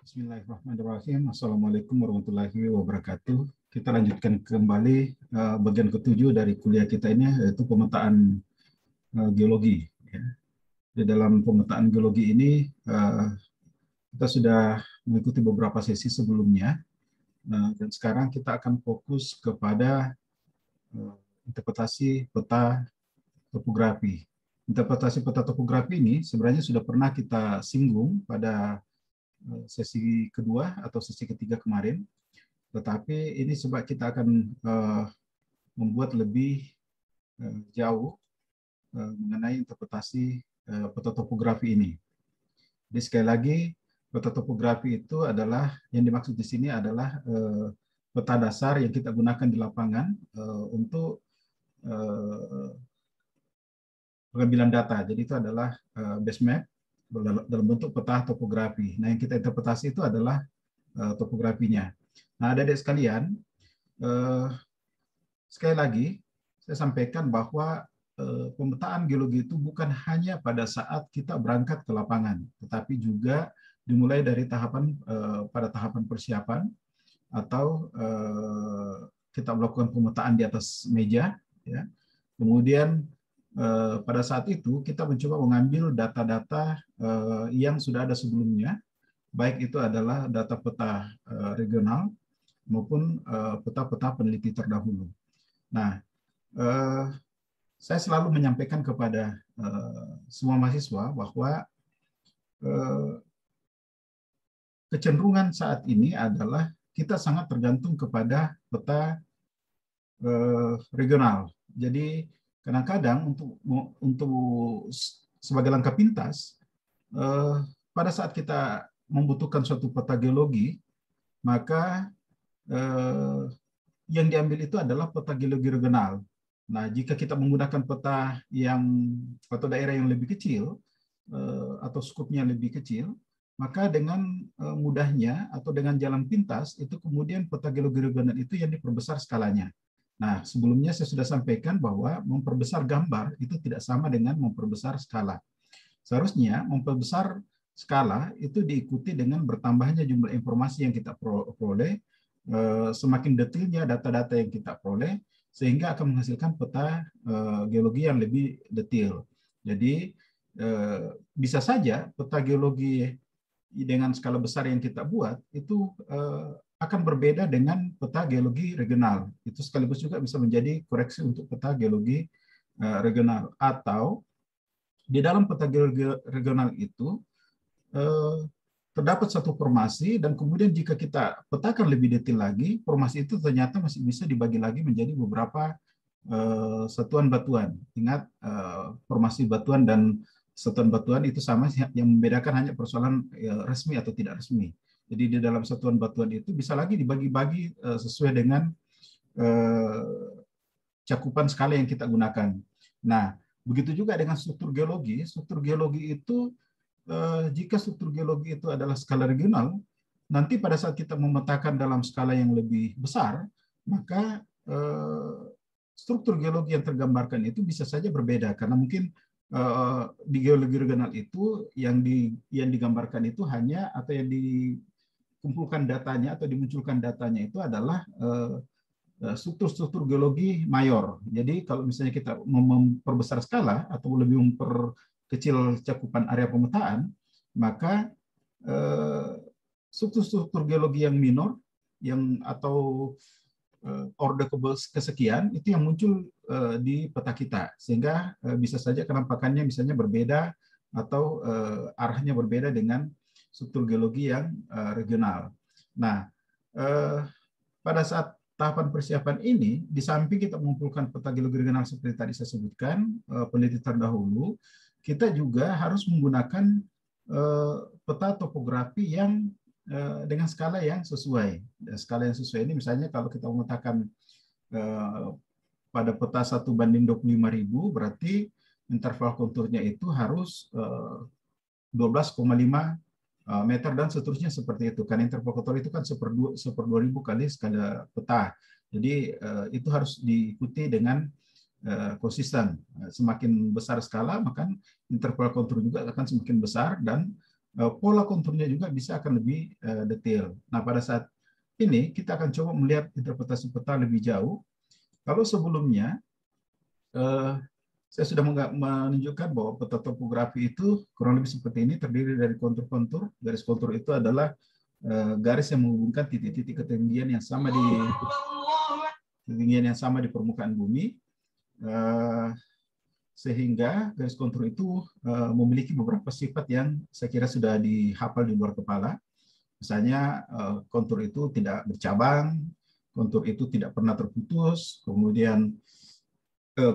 Bismillahirrahmanirrahim. Assalamualaikum warahmatullahi wabarakatuh. Kita lanjutkan kembali bagian ketujuh dari kuliah kita ini, yaitu pemetaan geologi. Di dalam pemetaan geologi ini, kita sudah mengikuti beberapa sesi sebelumnya, dan sekarang kita akan fokus kepada interpretasi peta topografi. Interpretasi peta topografi ini sebenarnya sudah pernah kita singgung pada sesi kedua atau sesi ketiga kemarin, tetapi ini sebab kita akan membuat lebih jauh mengenai interpretasi peta topografi ini. Jadi sekali lagi, peta topografi itu adalah, yang dimaksud di sini adalah peta dasar yang kita gunakan di lapangan untuk pengambilan data. Jadi itu adalah base map dalam bentuk peta topografi. Nah, yang kita interpretasi itu adalah topografinya. Nah, adik-adik sekalian, sekali lagi saya sampaikan bahwa pemetaan geologi itu bukan hanya pada saat kita berangkat ke lapangan, tetapi juga dimulai dari pada tahapan persiapan atau kita melakukan pemetaan di atas meja, ya. Kemudian pada saat itu kita mencoba mengambil data-data yang sudah ada sebelumnya, baik itu adalah data peta regional maupun peta-peta peneliti terdahulu. Nah, saya selalu menyampaikan kepada semua mahasiswa bahwa kecenderungan saat ini adalah kita sangat tergantung kepada peta regional. Jadi kadang-kadang untuk sebagai langkah pintas, pada saat kita membutuhkan suatu peta geologi, maka yang diambil itu adalah peta geologi regional. Nah, jika kita menggunakan peta atau daerah yang lebih kecil atau skupnya lebih kecil, maka dengan mudahnya atau dengan jalan pintas itu kemudian peta geologi regional itu yang diperbesar skalanya. Nah, sebelumnya saya sudah sampaikan bahwa memperbesar gambar itu tidak sama dengan memperbesar skala. Seharusnya memperbesar skala itu diikuti dengan bertambahnya jumlah informasi yang kita peroleh, semakin detailnya data-data yang kita peroleh, sehingga akan menghasilkan peta geologi yang lebih detail. Jadi, bisa saja peta geologi dengan skala besar yang kita buat itu akan berbeda dengan peta geologi regional. Itu sekaligus juga bisa menjadi koreksi untuk peta geologi regional. Atau di dalam peta geologi regional itu terdapat satu formasi, dan kemudian jika kita petakan lebih detail lagi, formasi itu ternyata masih bisa dibagi lagi menjadi beberapa satuan batuan. Ingat, formasi batuan dan satuan batuan itu sama, yang membedakan hanya persoalan resmi atau tidak resmi. Jadi di dalam satuan batuan itu bisa lagi dibagi-bagi sesuai dengan cakupan skala yang kita gunakan. Nah, begitu juga dengan struktur geologi. Struktur geologi itu, jika struktur geologi itu adalah skala regional, nanti pada saat kita memetakan dalam skala yang lebih besar, maka struktur geologi yang tergambarkan itu bisa saja berbeda, karena mungkin di geologi regional itu yang digambarkan itu hanya, atau yang dikumpulkan datanya atau dimunculkan datanya itu adalah struktur-struktur geologi mayor. Jadi kalau misalnya kita memperbesar skala atau lebih memperkecil cakupan area pemetaan, maka struktur-struktur geologi yang minor atau orde kesekian itu yang muncul di peta kita, sehingga bisa saja penampakannya misalnya berbeda atau arahnya berbeda dengan struktur geologi yang regional. Nah, pada saat tahapan persiapan ini, di samping kita mengumpulkan peta geologi regional seperti tadi saya sebutkan, peneliti terdahulu, kita juga harus menggunakan peta topografi yang dengan skala yang sesuai. Skala yang sesuai ini misalnya kalau kita memetakan pada peta 1:25.000, berarti interval konturnya itu harus 12,5 meter dan seterusnya seperti itu. Karena interval kontur itu kan 1/2000 kali skala peta. Jadi itu harus diikuti dengan konsisten. Semakin besar skala, maka interval kontur juga akan semakin besar, dan pola konturnya juga bisa akan lebih detail. Nah, pada saat ini kita akan coba melihat interpretasi peta lebih jauh. Kalau sebelumnya saya sudah menunjukkan bahwa peta topografi itu kurang lebih seperti ini, terdiri dari kontur-kontur. Garis kontur itu adalah garis yang menghubungkan titik-titik ketinggian yang sama di permukaan bumi, sehingga garis kontur itu memiliki beberapa sifat yang saya kira sudah dihafal di luar kepala. Misalnya kontur itu tidak bercabang, kontur itu tidak pernah terputus, kemudian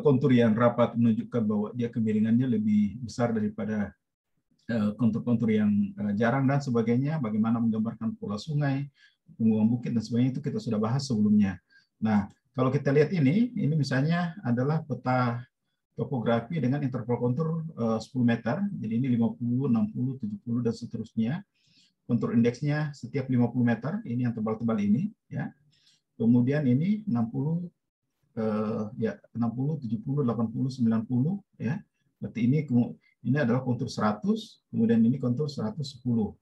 kontur yang rapat menunjukkan bahwa dia kemiringannya lebih besar daripada kontur-kontur yang jarang dan sebagainya, bagaimana menggambarkan pola sungai, punggungan bukit dan sebagainya, itu kita sudah bahas sebelumnya. Nah, kalau kita lihat ini misalnya adalah peta topografi dengan interval kontur 10 meter, jadi ini 50, 60, 70 dan seterusnya. Kontur indeksnya setiap 50 meter, ini yang tebal-tebal ini, ya. Kemudian ini 60, ya 60, 70, 80, 90, ya. Berarti ini adalah kontur 100, kemudian ini kontur 110.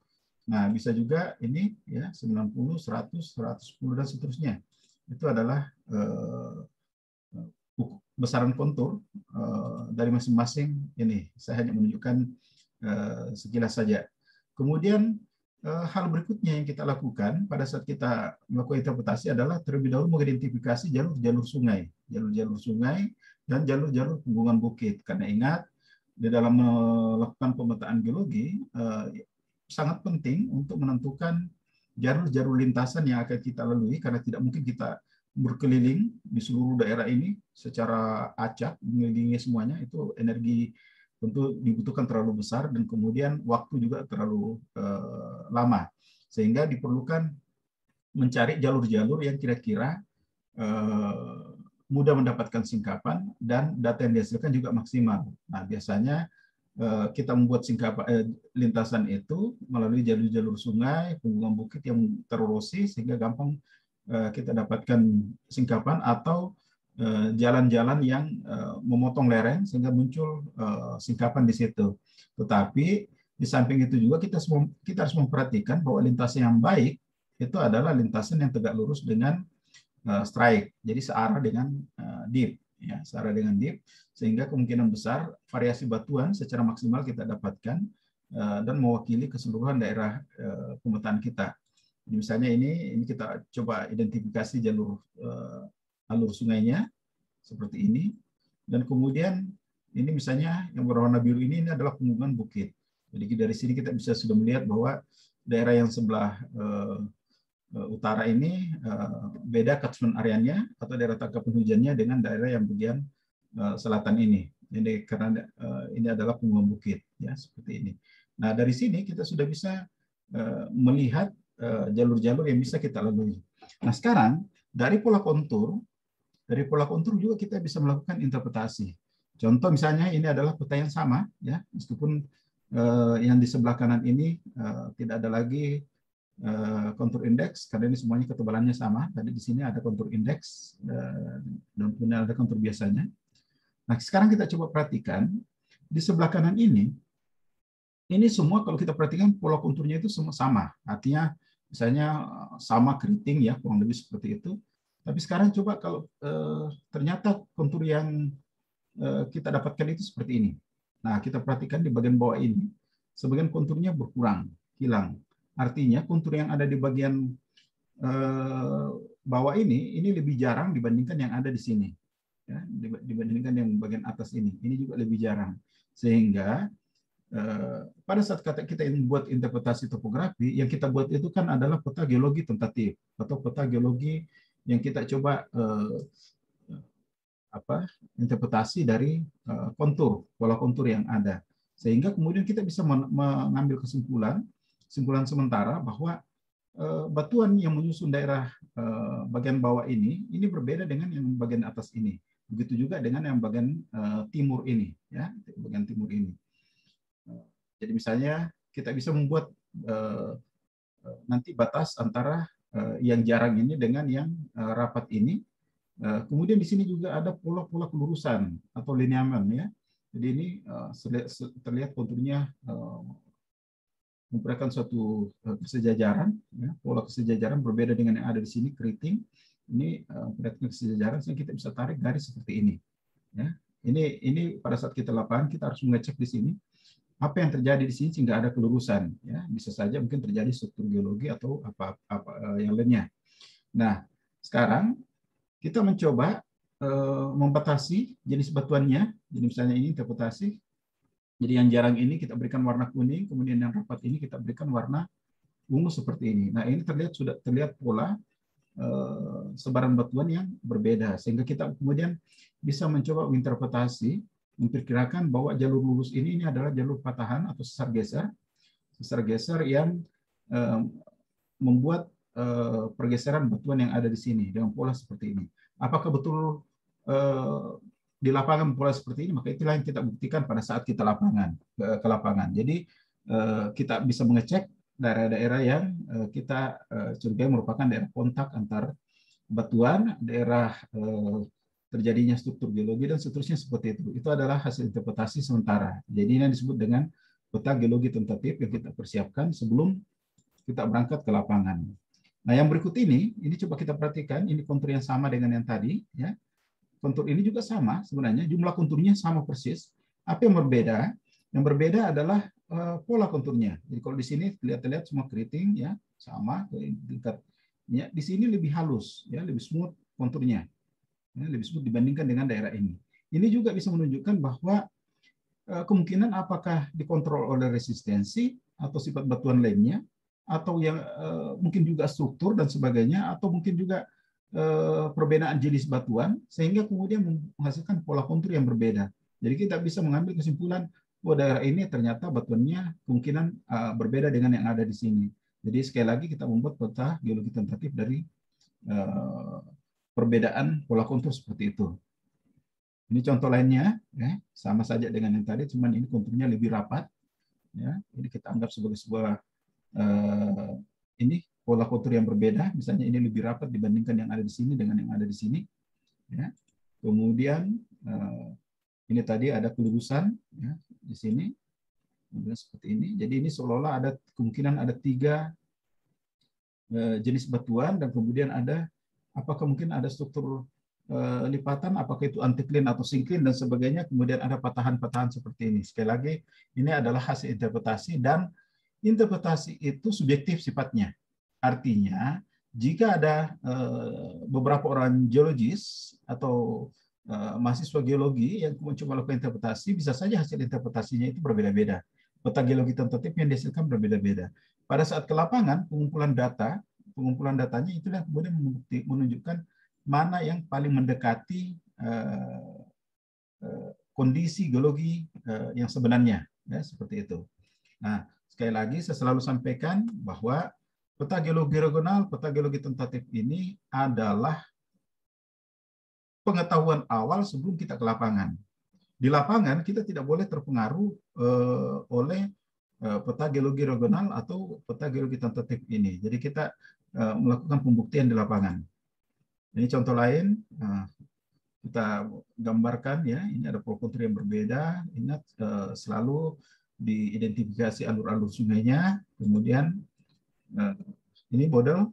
Nah, bisa juga ini ya 90, 100, 110 dan seterusnya. Itu adalah besaran kontur dari masing-masing ini. Saya hanya menunjukkan sekilas saja. Kemudian hal berikutnya yang kita lakukan pada saat kita melakukan interpretasi adalah terlebih dahulu mengidentifikasi jalur-jalur sungai dan jalur-jalur punggungan bukit. Karena ingat, di dalam melakukan pemetaan geologi sangat penting untuk menentukan jalur-jalur lintasan yang akan kita lalui, karena tidak mungkin kita berkeliling di seluruh daerah ini secara acak, mengelilingi semuanya, itu energi tentu dibutuhkan terlalu besar dan kemudian waktu juga terlalu lama, sehingga diperlukan mencari jalur-jalur yang kira-kira mudah mendapatkan singkapan dan data yang dihasilkan juga maksimal. Nah, biasanya kita membuat lintasan itu melalui jalur-jalur sungai, punggungan bukit yang tererosi sehingga gampang kita dapatkan singkapan, atau jalan-jalan yang memotong lereng sehingga muncul singkapan di situ. Tetapi di samping itu juga kita harus memperhatikan bahwa lintasan yang baik itu adalah lintasan yang tegak lurus dengan strike, jadi searah dengan dip, ya, searah dengan dip, sehingga kemungkinan besar variasi batuan secara maksimal kita dapatkan dan mewakili keseluruhan daerah pemetaan kita. Jadi misalnya ini kita coba identifikasi jalur alur sungainya seperti ini, dan kemudian ini misalnya yang berwarna biru ini adalah punggungan bukit. Jadi dari sini kita bisa sudah melihat bahwa daerah yang sebelah utara ini beda catchment areanya atau daerah tangkapan hujannya dengan daerah yang bagian selatan ini. Jadi karena ini adalah punggungan bukit, ya, seperti ini. Nah, dari sini kita sudah bisa melihat jalur-jalur yang bisa kita lalui. Nah, sekarang dari pola kontur juga kita bisa melakukan interpretasi. Contoh misalnya ini adalah peta yang sama, ya, meskipun yang di sebelah kanan ini tidak ada lagi kontur indeks karena ini semuanya ketebalannya sama. Tadi di sini ada kontur indeks dan kemudian ada kontur biasanya. Nah, sekarang kita coba perhatikan di sebelah kanan ini semua kalau kita perhatikan pola konturnya itu semua sama. Artinya misalnya sama keriting, ya, kurang lebih seperti itu. Tapi sekarang coba kalau ternyata kontur yang kita dapatkan itu seperti ini. Nah, kita perhatikan di bagian bawah ini, sebagian konturnya berkurang, hilang. Artinya kontur yang ada di bagian bawah ini lebih jarang dibandingkan yang ada di sini. Ya, dibandingkan yang bagian atas ini juga lebih jarang. Sehingga pada saat kita ingin buat interpretasi topografi, yang kita buat itu kan adalah peta geologi tentatif atau peta geologi yang kita coba interpretasi dari pola kontur yang ada, sehingga kemudian kita bisa mengambil kesimpulan sementara bahwa batuan yang menyusun daerah bagian bawah ini berbeda dengan yang bagian atas ini. Begitu juga dengan yang bagian timur ini, ya, bagian timur ini. Jadi misalnya kita bisa membuat nanti batas antara yang jarang ini dengan yang rapat ini. Kemudian di sini juga ada pola-pola kelurusan atau lineamen, ya. Jadi ini terlihat konturnya memperlihatkan suatu kesejajaran, ya, pola kesejajaran berbeda dengan yang ada di sini, keriting. Ini memperlihatkan kesejajaran, sehingga kita bisa tarik garis seperti ini. Ya. Ini pada saat kita lapangan, kita harus mengecek di sini apa yang terjadi di sini sehingga ada kelurusan. Ya. Bisa saja mungkin terjadi struktur geologi atau apa yang lainnya. Nah, sekarang kita mencoba membatasi jenis batuannya. Jadi misalnya ini interpretasi. Jadi yang jarang ini kita berikan warna kuning, kemudian yang rapat ini kita berikan warna ungu seperti ini. Nah, ini sudah terlihat pola sebaran batuan yang berbeda, sehingga kita kemudian bisa mencoba menginterpretasi, memperkirakan bahwa jalur lurus ini adalah jalur patahan atau sesar geser yang membuat pergeseran batuan yang ada di sini dengan pola seperti ini. Apakah betul di lapangan pola seperti ini? Maka itulah yang kita buktikan pada saat kita ke lapangan. Jadi kita bisa mengecek daerah-daerah yang kita curigai merupakan daerah kontak antar batuan, daerah terjadinya struktur geologi dan seterusnya seperti itu. Itu adalah hasil interpretasi sementara. Jadi ini yang disebut dengan peta geologi tentatif yang kita persiapkan sebelum kita berangkat ke lapangan. Nah, yang berikut ini coba kita perhatikan, ini kontur yang sama dengan yang tadi, ya. Kontur ini juga sama sebenarnya, jumlah konturnya sama persis. Apa yang berbeda? Yang berbeda adalah pola konturnya. Jadi kalau di sini terlihat semua keriting, ya, sama, ya, di sini lebih halus, ya, lebih smooth konturnya, ya, lebih smooth dibandingkan dengan daerah ini. Ini juga bisa menunjukkan bahwa kemungkinan apakah dikontrol oleh resistensi atau sifat batuan lainnya, atau yang mungkin juga struktur dan sebagainya, atau mungkin juga perbedaan jenis batuan, sehingga kemudian menghasilkan pola kontur yang berbeda. Jadi kita bisa mengambil kesimpulan, bahwa daerah ini ternyata batuannya kemungkinan berbeda dengan yang ada di sini. Jadi sekali lagi kita membuat peta geologi tentatif dari perbedaan pola kontur seperti itu. Ini contoh lainnya, ya, sama saja dengan yang tadi, cuman ini konturnya lebih rapat. Ya, ini kita anggap sebagai sebuah ini pola kontur yang berbeda. Misalnya ini lebih rapat dibandingkan yang ada di sini dengan yang ada di sini. Ya. Kemudian ini tadi ada kelurusan, ya, di sini. Kemudian seperti ini. Jadi ini seolah-olah ada kemungkinan ada 3 jenis batuan, dan kemudian ada apakah mungkin ada struktur lipatan, apakah itu antiklin atau sinklin dan sebagainya, kemudian ada patahan-patahan seperti ini. Sekali lagi, ini adalah hasil interpretasi, dan interpretasi itu subjektif sifatnya. Artinya, jika ada beberapa orang geologis atau mahasiswa geologi yang mencoba melakukan interpretasi, bisa saja hasil interpretasinya itu berbeda-beda. Peta geologi tentatif yang dihasilkan berbeda-beda. Pada saat ke lapangan, pengumpulan datanya itu yang kemudian menunjukkan mana yang paling mendekati kondisi geologi yang sebenarnya, ya, seperti itu. Nah, sekali lagi saya selalu sampaikan bahwa peta geologi regional, peta geologi tentatif ini adalah pengetahuan awal sebelum kita ke lapangan. Di lapangan kita tidak boleh terpengaruh oleh peta geologi regional atau peta geologi tentatif ini. Jadi kita melakukan pembuktian di lapangan. Ini contoh lain, kita gambarkan, ya, ini ada pola kontur yang berbeda. Ingat selalu diidentifikasi alur-alur sungainya. Kemudian ini model,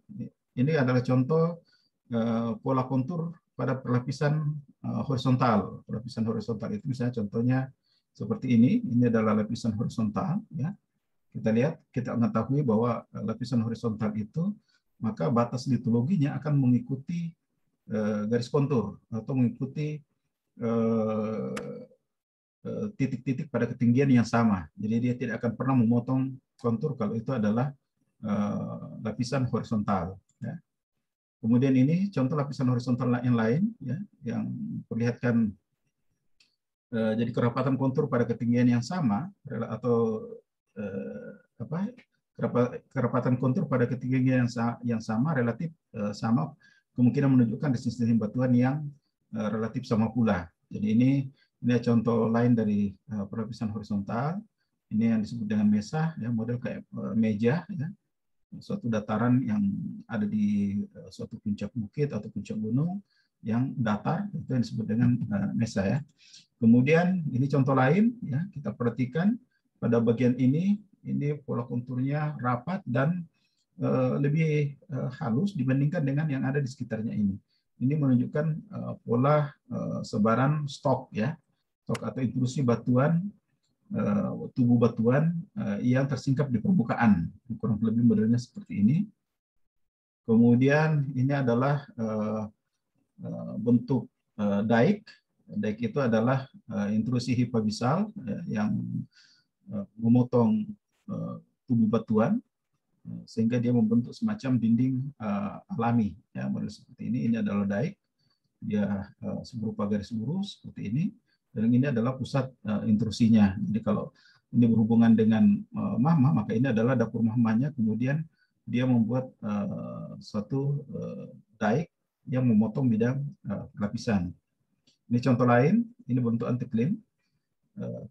ini adalah contoh pola kontur pada lapisan horizontal. Lapisan horizontal itu misalnya contohnya seperti ini. Ini adalah lapisan horizontal, ya. Kita lihat, kita mengetahui bahwa lapisan horizontal itu, maka batas litologinya akan mengikuti garis kontur atau mengikuti titik-titik pada ketinggian yang sama. Jadi dia tidak akan pernah memotong kontur kalau itu adalah lapisan horizontal. Ya. Kemudian ini contoh lapisan horizontal yang lain, ya, yang perlihatkan jadi kerapatan kontur pada ketinggian yang sama, atau kerapatan kontur pada ketinggian yang sama, relatif sama, kemungkinan menunjukkan resistensi batuan yang relatif sama pula. Jadi ini contoh lain dari pelapisan horizontal. Ini yang disebut dengan mesa, ya, model kayak meja, ya, suatu dataran yang ada di suatu puncak bukit atau puncak gunung yang datar, itu yang disebut dengan mesa, ya. Kemudian ini contoh lain, ya, kita perhatikan pada bagian ini ini pola konturnya rapat dan lebih halus dibandingkan dengan yang ada di sekitarnya ini. Ini menunjukkan pola sebaran stok ya, stok atau intrusi batuan, tubuh batuan yang tersingkap di permukaan. Kurang lebih modelnya seperti ini. Kemudian ini adalah bentuk daik. Daik itu adalah intrusi hipabisal yang memotong tubuh batuan sehingga dia membentuk semacam dinding alami ya, model seperti ini. Ini adalah daik, dia berupa garis lurus seperti ini, dan ini adalah pusat intrusinya. Jadi kalau ini berhubungan dengan mahmah, maka ini adalah dapur mahmahnya. Kemudian dia membuat suatu daik yang memotong bidang lapisan. Ini contoh lain, ini bentuk anticline.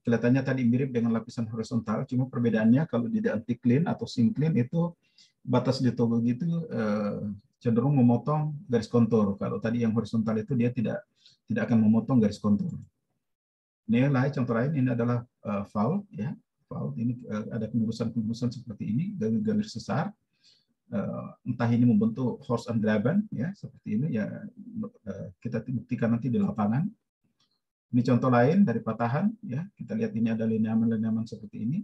Kelihatannya tadi mirip dengan lapisan horizontal, cuma perbedaannya kalau di anticline atau syncline itu batas litologi itu cenderung memotong garis kontur. Kalau tadi yang horizontal itu dia tidak akan memotong garis kontur. Ini contoh lain, ini adalah fault ya. Fault ini ada kemurusan seperti ini, garis sesar. Entah ini membentuk horse and graben ya, seperti ini ya, kita buktikan nanti di lapangan. Ini contoh lain dari patahan ya, kita lihat ini ada lineamen-lineamen seperti ini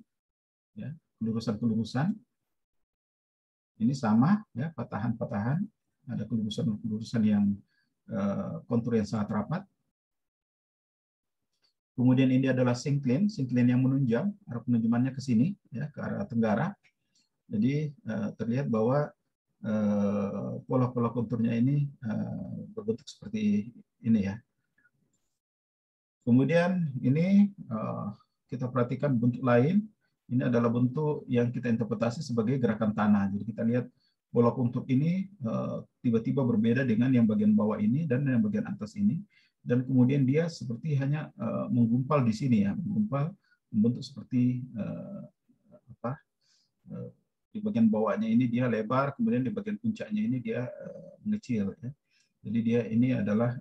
ya, kelurusan-kelurusan. Ini sama ya, patahan-patahan, ada kelurusan-kelurusan yang kontur yang sangat rapat. Kemudian ini adalah syncline yang menunjam, arah penunjumannya ke sini ya, ke arah tenggara. Jadi terlihat bahwa pola-pola konturnya ini berbentuk seperti ini ya. Kemudian ini kita perhatikan bentuk lain. Ini adalah bentuk yang kita interpretasi sebagai gerakan tanah. Jadi kita lihat pola kontur ini tiba-tiba berbeda dengan yang bagian bawah ini dan yang bagian atas ini. Dan kemudian dia seperti hanya menggumpal di sini ya, menggumpal membentuk seperti di bagian bawahnya ini dia lebar, kemudian di bagian puncaknya ini dia mengecil. Ya. Jadi dia ini adalah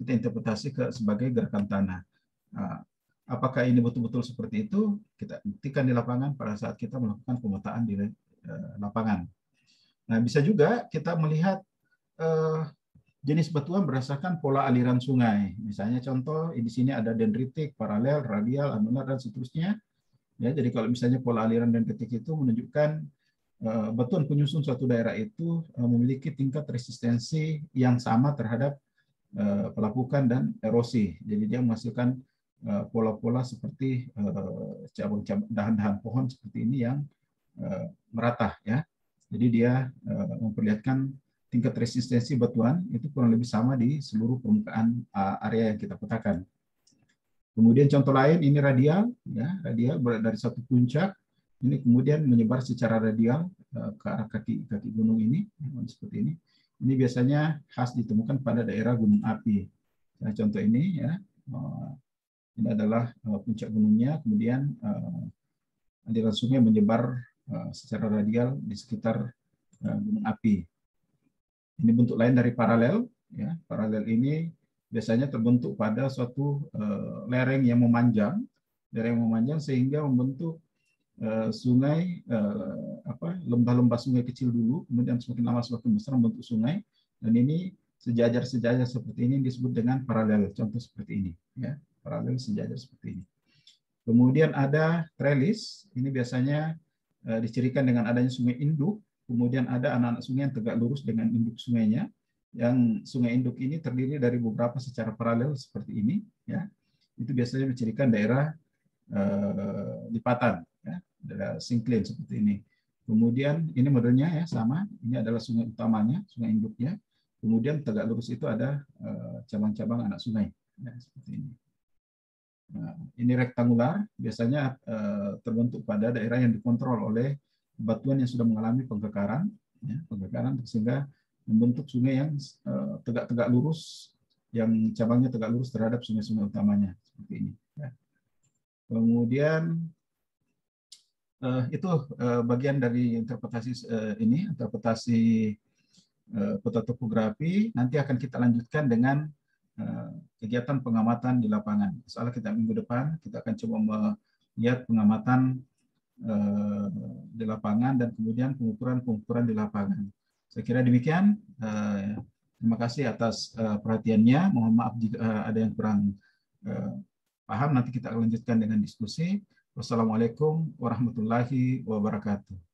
kita interpretasi sebagai gerakan tanah. Apakah ini betul-betul seperti itu? Kita buktikan di lapangan pada saat kita melakukan pemetaan di lapangan. Nah, bisa juga kita melihat jenis batuan berdasarkan pola aliran sungai. Misalnya contoh, di sini ada dendritik, paralel, radial, anular, dan seterusnya. Ya, jadi kalau misalnya pola aliran dendritik itu menunjukkan batuan penyusun suatu daerah itu memiliki tingkat resistensi yang sama terhadap pelapukan dan erosi. Jadi dia menghasilkan pola-pola seperti cabang-cabang dahan-dahan pohon seperti ini yang merata ya. Jadi dia memperlihatkan tingkat resistensi batuan itu kurang lebih sama di seluruh permukaan area yang kita petakan. Kemudian contoh lain ini radial ya, radial dari satu puncak ini kemudian menyebar secara radial ke arah kaki gunung ini seperti ini. Ini biasanya khas ditemukan pada daerah gunung api. Nah, contoh ini ya, ini adalah puncak gunungnya, kemudian aliran sungai menyebar secara radial di sekitar gunung api. Ini bentuk lain dari paralel. Ya, paralel ini biasanya terbentuk pada suatu lereng yang memanjang, sehingga membentuk sungai, lembah-lembah sungai kecil dulu, kemudian semakin lama semakin besar membentuk sungai, dan ini sejajar-sejajar seperti ini disebut dengan paralel. Contoh seperti ini, ya, paralel sejajar seperti ini. Kemudian ada trellis, ini biasanya dicirikan dengan adanya sungai induk, kemudian ada anak-anak sungai yang tegak lurus dengan induk sungainya, yang sungai induk ini terdiri dari beberapa secara paralel seperti ini, ya. Itu biasanya mencirikan daerah lipatan. Ada syncline seperti ini. Kemudian ini modelnya ya sama. Ini adalah sungai utamanya, sungai induknya. Kemudian tegak lurus itu ada cabang-cabang anak sungai. Ya, seperti ini. Nah, ini rektangular biasanya terbentuk pada daerah yang dikontrol oleh batuan yang sudah mengalami penggekaran, ya, sehingga membentuk sungai yang tegak-tegak lurus, yang cabangnya tegak lurus terhadap sungai-sungai utamanya seperti ini. Ya. Kemudian itu bagian dari interpretasi interpretasi peta topografi. Nanti akan kita lanjutkan dengan kegiatan pengamatan di lapangan. Soalnya kita minggu depan kita akan coba melihat pengamatan di lapangan dan kemudian pengukuran di lapangan. Saya kira demikian. Terima kasih atas perhatiannya. Mohon maaf jika ada yang kurang paham. Nanti kita akan lanjutkan dengan diskusi. Wassalamualaikum warahmatullahi wabarakatuh.